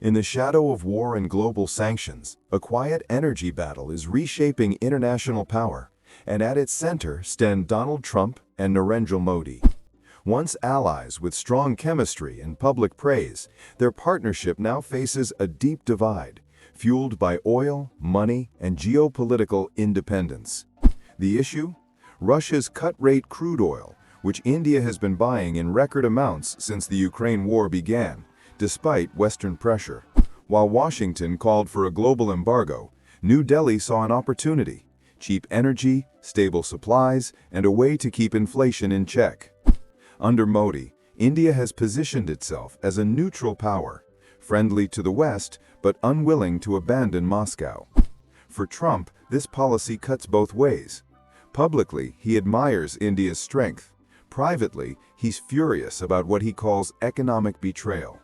In the shadow of war and global sanctions, a quiet energy battle is reshaping international power, and at its center stand Donald Trump and Narendra Modi. Once allies with strong chemistry and public praise, their partnership now faces a deep divide, fueled by oil, money, and geopolitical independence. The issue? Russia's cut-rate crude oil, which India has been buying in record amounts since the Ukraine war began, despite Western pressure. While Washington called for a global embargo, New Delhi saw an opportunity: cheap energy, stable supplies, and a way to keep inflation in check. Under Modi, India has positioned itself as a neutral power, friendly to the West but unwilling to abandon Moscow. For Trump, this policy cuts both ways. Publicly, he admires India's strength. Privately, he's furious about what he calls economic betrayal.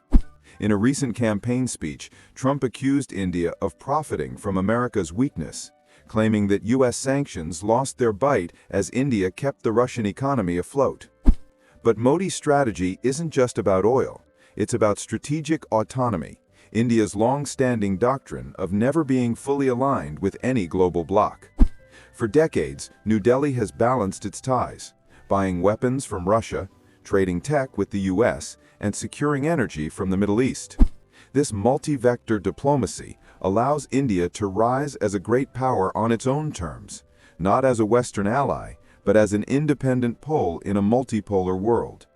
In a recent campaign speech, Trump accused India of profiting from America's weakness, claiming that U.S. sanctions lost their bite as India kept the Russian economy afloat. But Modi's strategy isn't just about oil. It's about strategic autonomy, India's long-standing doctrine of never being fully aligned with any global bloc. For decades, New Delhi has balanced its ties, buying weapons from Russia, trading tech with the U.S., and securing energy from the Middle East. This multi-vector diplomacy allows India to rise as a great power on its own terms, not as a Western ally, but as an independent pole in a multipolar world.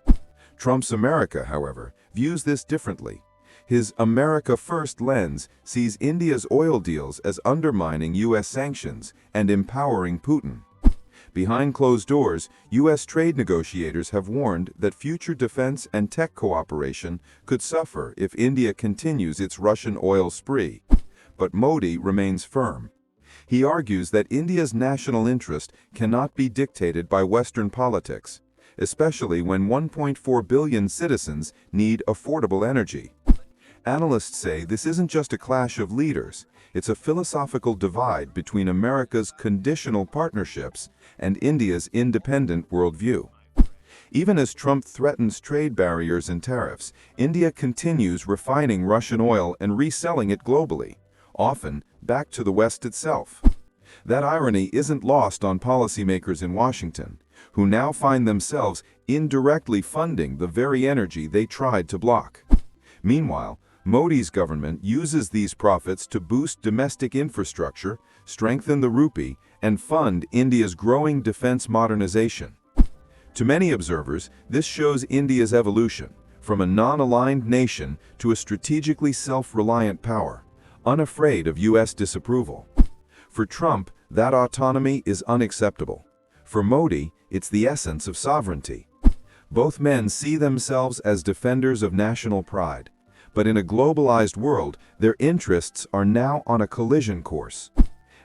Trump's America, however, views this differently. His America First lens sees India's oil deals as undermining U.S. sanctions and empowering Putin. Behind closed doors, U.S. trade negotiators have warned that future defense and tech cooperation could suffer if India continues its Russian oil spree. But Modi remains firm. He argues that India's national interest cannot be dictated by Western politics, especially when 1.4 billion citizens need affordable energy. Analysts say this isn't just a clash of leaders, it's a philosophical divide between America's conditional partnerships and India's independent worldview. Even as Trump threatens trade barriers and tariffs, India continues refining Russian oil and reselling it globally, often back to the West itself. That irony isn't lost on policymakers in Washington, who now find themselves indirectly funding the very energy they tried to block. Meanwhile, Modi's government uses these profits to boost domestic infrastructure, strengthen the rupee, and fund India's growing defense modernization. To many observers, this shows India's evolution from a non-aligned nation to a strategically self-reliant power, unafraid of U.S. disapproval. For Trump, that autonomy is unacceptable. For Modi, it's the essence of sovereignty. Both men see themselves as defenders of national pride. But in a globalized world, their interests are now on a collision course.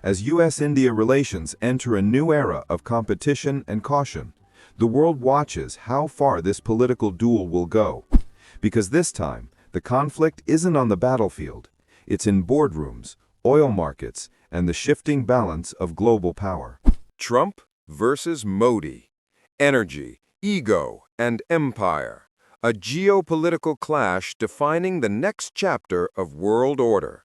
As U.S.-India relations enter a new era of competition and caution, the world watches how far this political duel will go. Because this time, the conflict isn't on the battlefield. It's in boardrooms, oil markets, and the shifting balance of global power. Trump versus Modi. Energy, ego, and empire. A geopolitical clash defining the next chapter of world order.